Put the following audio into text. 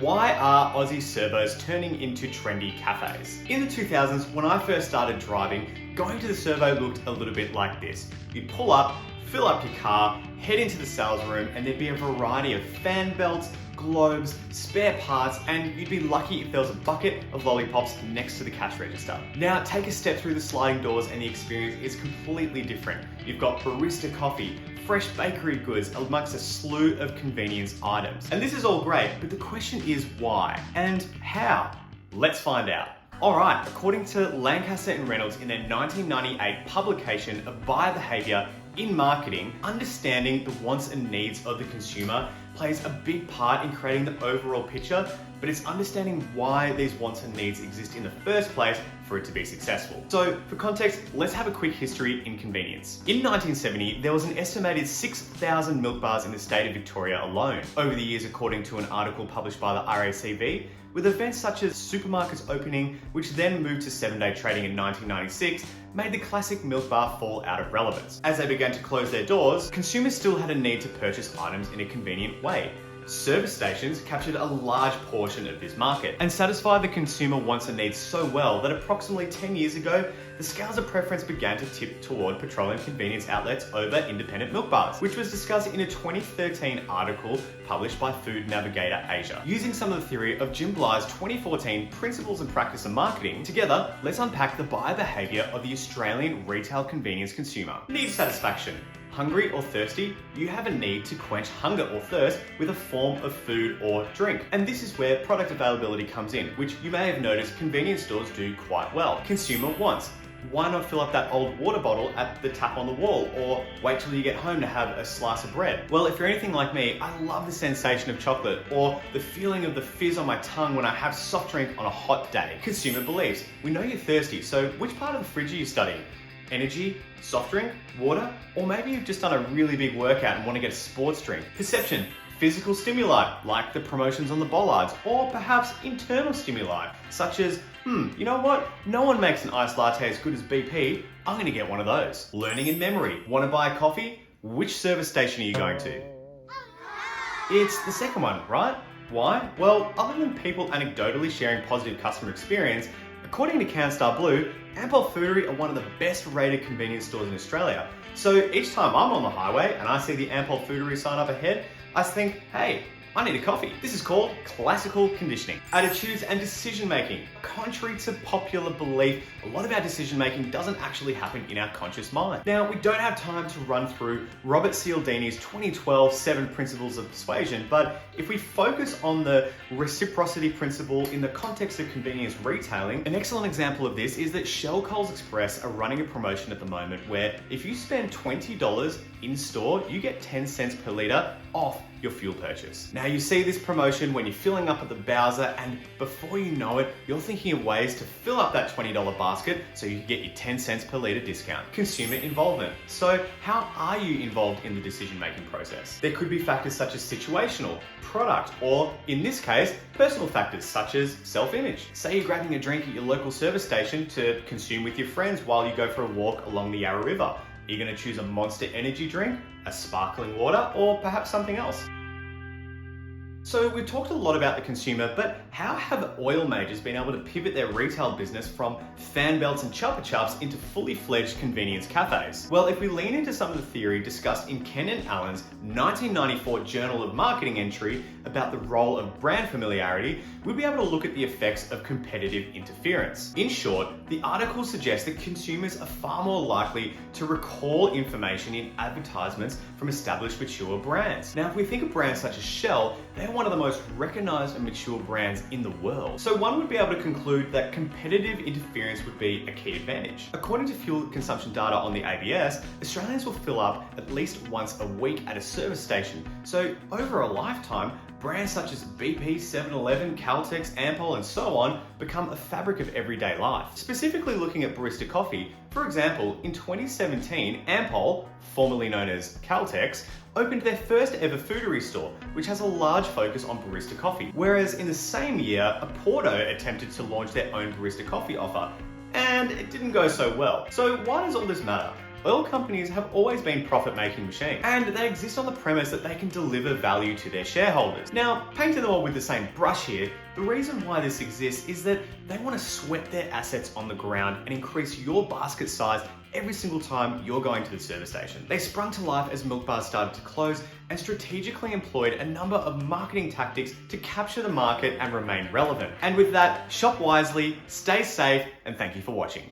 Why are Aussie servos turning into trendy cafes? In the 2000s, when I first started driving, going to the servo looked a little bit like this. You'd pull up, fill up your car, head into the sales room, and there'd be a variety of fan belts, globes, spare parts, and you'd be lucky if there was a bucket of lollipops next to the cash register. Now take a step through the sliding doors and the experience is completely different. You've got barista coffee, fresh bakery goods amongst a slew of convenience items. And this is all great, but the question is why and how? Let's find out. Alright, according to Lancaster and Reynolds in their 1998 publication of Buyer Behaviour in Marketing, understanding the wants and needs of the consumer plays a big part in creating the overall picture, but it's understanding why these wants and needs exist in the first place for it to be successful. So for context, let's have a quick history in convenience. In 1970, there was an estimated 6,000 milk bars in the state of Victoria alone. Over the years, according to an article published by the RACV, with events such as supermarkets opening, which then moved to 7-day trading in 1996, made the classic milk bar fall out of relevance. As they began to close their doors, consumers still had a need to purchase items in a convenient way. Service stations captured a large portion of this market and satisfied the consumer wants and needs so well that approximately 10 years ago, the scales of preference began to tip toward petroleum convenience outlets over independent milk bars, which was discussed in a 2013 article published by Food Navigator Asia. Using some of the theory of Jim Bly's 2014 Principles and Practice of Marketing, together, let's unpack the buyer behaviour of the Australian retail convenience consumer. Need satisfaction. Hungry or thirsty, you have a need to quench hunger or thirst with a form of food or drink. And this is where product availability comes in, which you may have noticed convenience stores do quite well. Consumer wants. Why not fill up that old water bottle at the tap on the wall, or wait till you get home to have a slice of bread? Well, if you're anything like me, I love the sensation of chocolate, or the feeling of the fizz on my tongue when I have soft drink on a hot day. Consumer beliefs. We know you're thirsty, so which part of the fridge are you studying? Energy, soft drink, water, or maybe you've just done a really big workout and want to get a sports drink. Perception, physical stimuli, like the promotions on the bollards, or perhaps internal stimuli, such as, you know what? No one makes an iced latte as good as BP. I'm gonna get one of those. Learning and memory. Want to buy a coffee? Which service station are you going to? It's the second one, right? Why? Well, other than people anecdotally sharing positive customer experience, according to CanStar Blue, Ampol Foodery are one of the best rated convenience stores in Australia. So each time I'm on the highway and I see the Ampol Foodery sign up ahead, I think, hey, I need a coffee. This is called classical conditioning. Attitudes and decision making. Contrary to popular belief, a lot of our decision making doesn't actually happen in our conscious mind. Now, we don't have time to run through Robert Cialdini's 2012 7 Principles of Persuasion, but if we focus on the reciprocity principle in the context of convenience retailing, an excellent example of this is that Shell Coles Express are running a promotion at the moment where if you spend $20 in store, you get 10 cents per litre off your fuel purchase. Now you see this promotion when you're filling up at the Bowser, and before you know it, you're thinking of ways to fill up that $20 basket so you can get your 10 cents per litre discount. Consumer involvement. So how are you involved in the decision-making process? There could be factors such as situational, product, or in this case, personal factors such as self-image. Say you're grabbing a drink at your local service station to consume with your friends while you go for a walk along the Yarra River. Are you going to choose a Monster energy drink, a sparkling water, or perhaps something else? So we've talked a lot about the consumer, but how have oil majors been able to pivot their retail business from fan belts and chupa chups into fully fledged convenience cafes? Well, if we lean into some of the theory discussed in Ken and Allen's 1994 Journal of Marketing entry about the role of brand familiarity, we'd be able to look at the effects of competitive interference. In short, the article suggests that consumers are far more likely to recall information in advertisements from established mature brands. Now, if we think of brands such as Shell, they're one of the most recognized and mature brands in the world. So one would be able to conclude that competitive interference would be a key advantage. According to fuel consumption data on the ABS, Australians will fill up at least once a week at a service station. So over a lifetime, brands such as BP, 7-Eleven, Caltex, Ampol, and so on become a fabric of everyday life. Specifically looking at barista coffee, for example, in 2017, Ampol, formerly known as Caltex, opened their first ever foodery store, which has a large focus on barista coffee. Whereas in the same year, Porto attempted to launch their own barista coffee offer, and it didn't go so well. So why does all this matter? Oil companies have always been profit-making machines, and they exist on the premise that they can deliver value to their shareholders. Now, painting them all with the same brush here, the reason why this exists is that they want to sweat their assets on the ground and increase your basket size every single time you're going to the service station. They sprung to life as milk bars started to close and strategically employed a number of marketing tactics to capture the market and remain relevant. And with that, shop wisely, stay safe, and thank you for watching.